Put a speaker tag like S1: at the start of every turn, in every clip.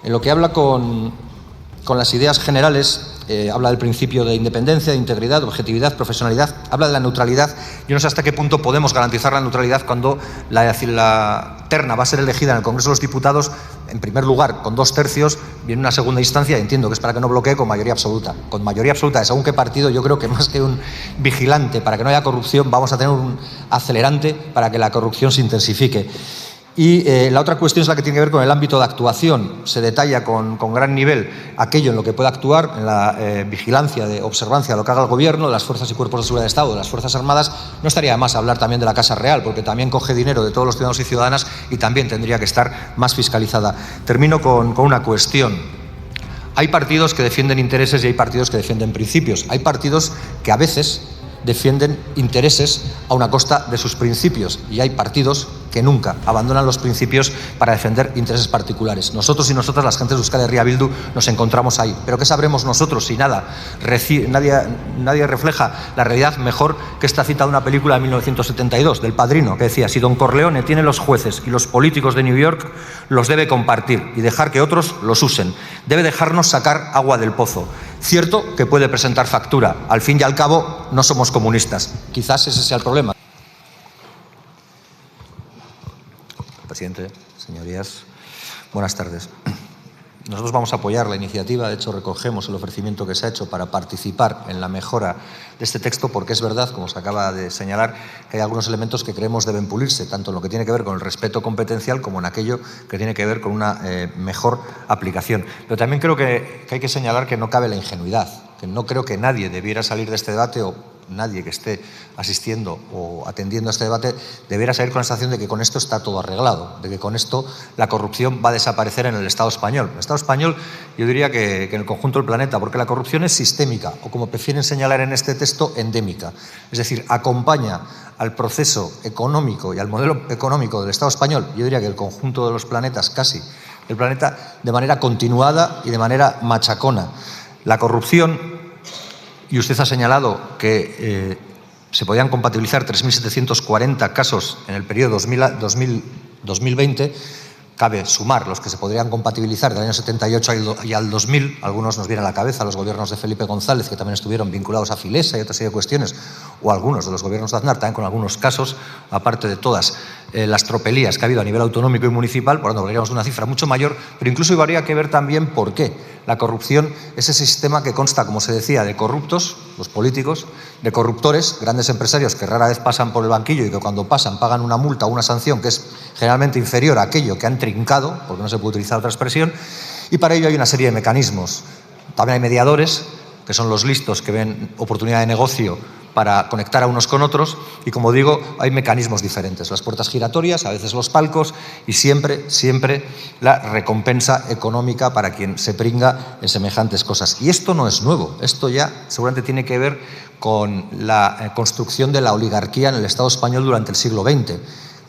S1: En lo que habla con las ideas generales, habla del principio de independencia, de integridad, de objetividad, profesionalidad, habla de la neutralidad. Yo no sé hasta qué punto podemos garantizar la neutralidad cuando la terna va a ser elegida en el Congreso de los Diputados, en primer lugar, con 2/3, y en una segunda instancia, entiendo que es para que no bloquee, con mayoría absoluta. Con mayoría absoluta de según qué partido, yo creo que más que un vigilante para que no haya corrupción, vamos a tener un acelerante para que la corrupción se intensifique. Y la otra cuestión es la que tiene que ver con el ámbito de actuación. Se detalla con gran nivel aquello en lo que puede actuar, en la vigilancia, de observancia de lo que haga el Gobierno, de las fuerzas y cuerpos de seguridad de Estado, de las Fuerzas Armadas. No estaría de más hablar también de la Casa Real, porque también coge dinero de todos los ciudadanos y ciudadanas y también tendría que estar más fiscalizada. Termino con una cuestión. Hay partidos que defienden intereses y hay partidos que defienden principios. Hay partidos que a veces defienden intereses a una costa de sus principios y hay partidos que nunca abandonan los principios para defender intereses particulares. Nosotros y nosotras, las gentes de Euskal Herria Bildu, nos encontramos ahí. ¿Pero qué sabremos nosotros si nadie refleja la realidad mejor que esta cita de una película de 1972, del Padrino, que decía: si Don Corleone tiene los jueces y los políticos de New York, los debe compartir y dejar que otros los usen. Debe dejarnos sacar agua del pozo. Cierto que puede presentar factura. Al fin y al cabo, no somos comunistas. Quizás ese sea el problema. Presidente, señorías, buenas tardes. Nosotros vamos a apoyar la iniciativa. De hecho, recogemos el ofrecimiento que se ha hecho para participar en la mejora de este texto, porque es verdad, como se acaba de señalar, que hay algunos elementos que creemos deben pulirse, tanto en lo que tiene que ver con el respeto competencial como en aquello que tiene que ver con una mejor aplicación. Pero también creo que hay que señalar que no cabe la ingenuidad, que no creo que nadie debiera salir de este debate, o nadie que esté asistiendo o atendiendo a este debate debiera salir con la sensación de que con esto está todo arreglado, de que con esto la corrupción va a desaparecer en el Estado español. El Estado español, yo diría que en el conjunto del planeta, porque la corrupción es sistémica, o como prefieren señalar en este texto, endémica. Es decir, acompaña al proceso económico y al modelo económico del Estado español, yo diría que el conjunto de los planetas, casi el planeta, de manera continuada y de manera machacona. La corrupción, y usted ha señalado que se podían compatibilizar 3.740 casos en el periodo 2020, cabe sumar los que se podrían compatibilizar del año 78 y al 2000, algunos nos vienen a la cabeza, los gobiernos de Felipe González, que también estuvieron vinculados a Filesa y otra serie de cuestiones, o algunos de los gobiernos de Aznar, también con algunos casos, aparte de todas las tropelías que ha habido a nivel autonómico y municipal, por lo tanto hablaríamos de una cifra mucho mayor, pero incluso habría que ver también por qué. La corrupción es ese sistema que consta, como se decía, de corruptos, los políticos, de corruptores, grandes empresarios que rara vez pasan por el banquillo y que cuando pasan pagan una multa o una sanción que es generalmente inferior a aquello que han trincado, porque no se puede utilizar otra expresión, y para ello hay una serie de mecanismos. También hay mediadores, que son los listos que ven oportunidad de negocio para conectar a unos con otros, y como digo, hay mecanismos diferentes, las puertas giratorias, a veces los palcos, y siempre la recompensa económica para quien se pringa en semejantes cosas. Y esto no es nuevo, esto ya seguramente tiene que ver con la construcción de la oligarquía en el Estado español durante el siglo XX,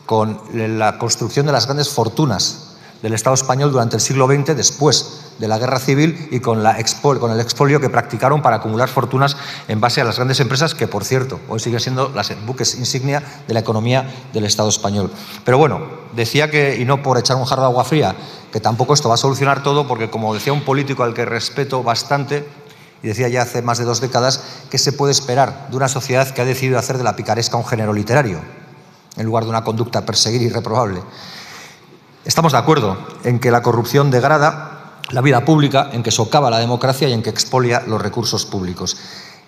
S1: con la construcción de las grandes fortunas del Estado español durante el siglo XX, después de la Guerra Civil, y con el expolio que practicaron para acumular fortunas en base a las grandes empresas que, por cierto, hoy siguen siendo las buques insignia de la economía del Estado español. Pero bueno, decía que, y no por echar un jarro de agua fría, que tampoco esto va a solucionar todo, porque como decía un político al que respeto bastante, y decía ya hace más de 2 décadas, ¿qué se puede esperar de una sociedad que ha decidido hacer de la picaresca un género literario, en lugar de una conducta a perseguir y reprobable? Estamos de acuerdo en que la corrupción degrada la vida pública, en que socava la democracia y en que expolia los recursos públicos.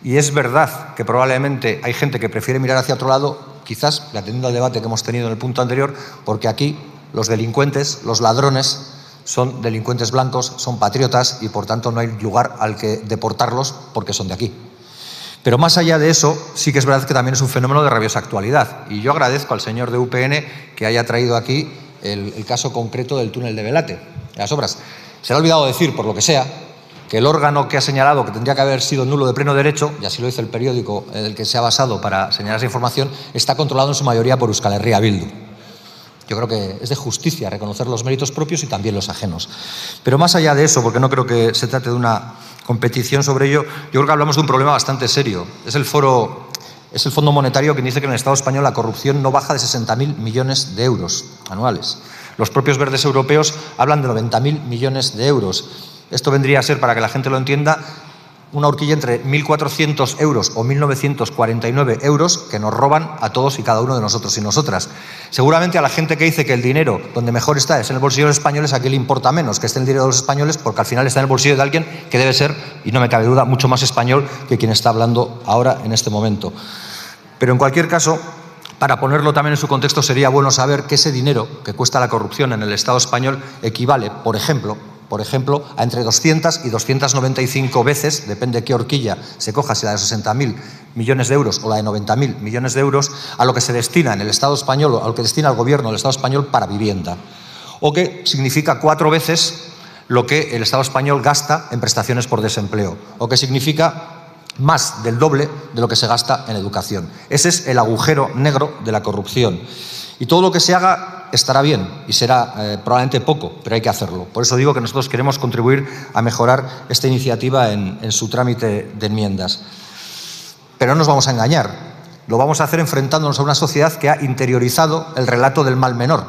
S1: Y es verdad que probablemente hay gente que prefiere mirar hacia otro lado, quizás atendiendo al debate que hemos tenido en el punto anterior, porque aquí los delincuentes, los ladrones, son delincuentes blancos, son patriotas y por tanto no hay lugar al que deportarlos porque son de aquí. Pero más allá de eso, sí que es verdad que también es un fenómeno de rabiosa actualidad. Y yo agradezco al señor de UPN que haya traído aquí el caso concreto del túnel de Belate, de las obras. Se le ha olvidado decir, por lo que sea, que el órgano que ha señalado que tendría que haber sido nulo de pleno derecho, y así lo dice el periódico del que se ha basado para señalar esa información, está controlado en su mayoría por Euskal Herria Bildu. Yo creo que es de justicia reconocer los méritos propios y también los ajenos. Pero más allá de eso, porque no creo que se trate de una competición sobre ello, yo creo que hablamos de un problema bastante serio. Es el Fondo Monetario quien dice que en el Estado español la corrupción no baja de 60.000 millones de euros anuales. Los propios verdes europeos hablan de 90.000 millones de euros. Esto vendría a ser, para que la gente lo entienda, una horquilla entre 1.400 euros o 1.949 euros que nos roban a todos y cada uno de nosotros y nosotras. Seguramente a la gente que dice que el dinero donde mejor está es en el bolsillo de los españoles, a qué le importa menos que esté el dinero de los españoles, porque al final está en el bolsillo de alguien que debe ser, y no me cabe duda, mucho más español que quien está hablando ahora en este momento. Pero en cualquier caso, para ponerlo también en su contexto, sería bueno saber que ese dinero que cuesta la corrupción en el Estado español equivale, por ejemplo, a entre 200 y 295 veces, depende de qué horquilla se coja, si la de 60.000 millones de euros o la de 90.000 millones de euros, a lo que se destina en el Estado español, o a lo que destina el gobierno del Estado español para vivienda. O que significa 4 veces lo que el Estado español gasta en prestaciones por desempleo. O que significa más del doble de lo que se gasta en educación. Ese es el agujero negro de la corrupción. Y todo lo que se haga estará bien y será probablemente poco, pero hay que hacerlo. Por eso digo que nosotros queremos contribuir a mejorar esta iniciativa en su trámite de enmiendas. Pero no nos vamos a engañar. Lo vamos a hacer enfrentándonos a una sociedad que ha interiorizado el relato del mal menor,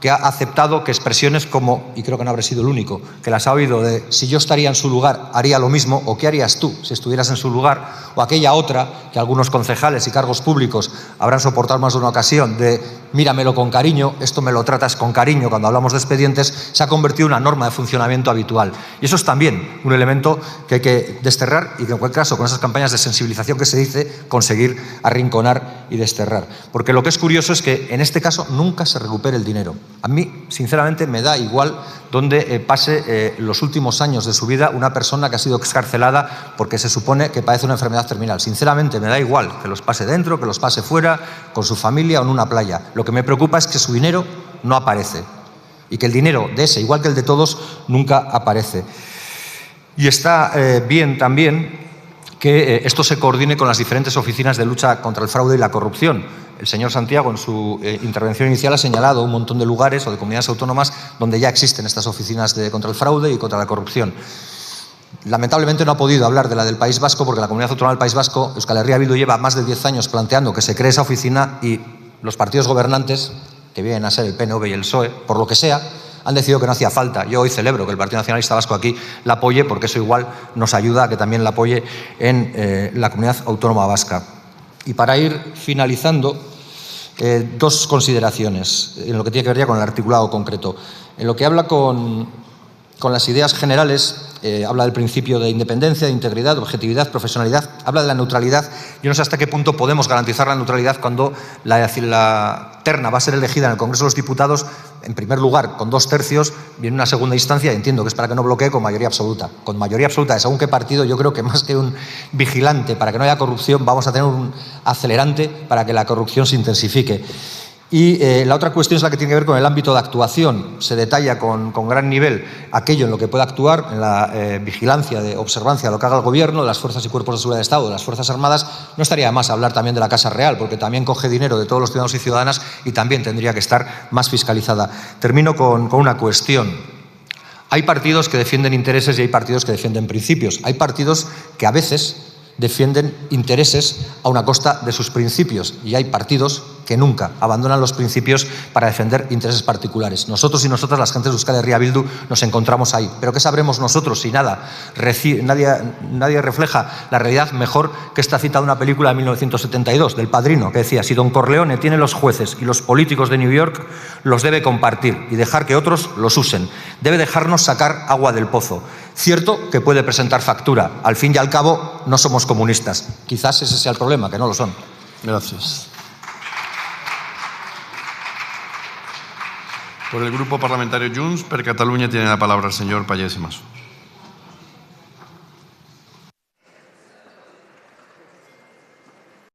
S1: que ha aceptado que expresiones como, y creo que no habré sido el único, que las ha oído de si yo estaría en su lugar haría lo mismo, o qué harías tú si estuvieras en su lugar, o aquella otra que algunos concejales y cargos públicos habrán soportado más de una ocasión de míramelo con cariño, esto me lo tratas con cariño cuando hablamos de expedientes, se ha convertido en una norma de funcionamiento habitual. Y eso es también un elemento que hay que desterrar y que en cualquier caso con esas campañas de sensibilización que se dice conseguir arrinconar y desterrar. Porque lo que es curioso es que en este caso nunca se recupere el dinero. A mí, sinceramente, me da igual donde pase los últimos años de su vida una persona que ha sido excarcelada porque se supone que padece una enfermedad terminal. Sinceramente, me da igual que los pase dentro, que los pase fuera, con su familia o en una playa. Lo que me preocupa es que su dinero no aparece y que el dinero de ese, igual que el de todos, nunca aparece. Y está bien también que esto se coordine con las diferentes oficinas de lucha contra el fraude y la corrupción. El señor Santiago, en su intervención inicial, ha señalado un montón de lugares o de comunidades autónomas donde ya existen estas oficinas contra el fraude y contra la corrupción. Lamentablemente no ha podido hablar de la del País Vasco porque la Comunidad Autónoma del País Vasco, Euskal Herria Bildu, lleva más de 10 años planteando que se cree esa oficina y los partidos gobernantes, que vienen a ser el PNV y el PSOE, por lo que sea, han decidido que no hacía falta. Yo hoy celebro que el Partido Nacionalista Vasco aquí la apoye porque eso igual nos ayuda a que también la apoye en la Comunidad Autónoma Vasca. Y para ir finalizando, dos consideraciones en lo que tiene que ver ya con el articulado concreto. En lo que habla con las ideas generales, habla del principio de independencia, de integridad, de objetividad, profesionalidad, habla de la neutralidad. Yo no sé hasta qué punto podemos garantizar la neutralidad cuando la terna va a ser elegida en el Congreso de los Diputados, en primer lugar, con 2/3, y en una segunda instancia, entiendo que es para que no bloquee, con mayoría absoluta. Con mayoría absoluta de según qué partido, yo creo que más que un vigilante para que no haya corrupción, vamos a tener un acelerante para que la corrupción se intensifique. Y la otra cuestión es la que tiene que ver con el ámbito de actuación. Se detalla con gran nivel aquello en lo que puede actuar, en la vigilancia, de observancia de lo que haga el Gobierno, de las fuerzas y cuerpos de seguridad de Estado, de las Fuerzas Armadas. No estaría de más hablar también de la Casa Real, porque también coge dinero de todos los ciudadanos y ciudadanas y también tendría que estar más fiscalizada. Termino con una cuestión. Hay partidos que defienden intereses y hay partidos que defienden principios. Hay partidos que a veces defienden intereses a una costa de sus principios y hay partidos que nunca abandonan los principios para defender intereses particulares. Nosotros y nosotras, las gentes de Euskal Herria Bildu, nos encontramos ahí. Pero ¿qué sabremos nosotros si nadie refleja la realidad mejor que esta cita de una película de 1972, del Padrino, que decía: si Don Corleone tiene los jueces y los políticos de New York, los debe compartir y dejar que otros los usen. Debe dejarnos sacar agua del pozo. Cierto que puede presentar factura. Al fin y al cabo, no somos comunistas. Quizás ese sea el problema, que no lo son.
S2: Gracias. Por el Grupo Parlamentario Junts per Catalunya tiene la palabra el señor Pallés y Maso.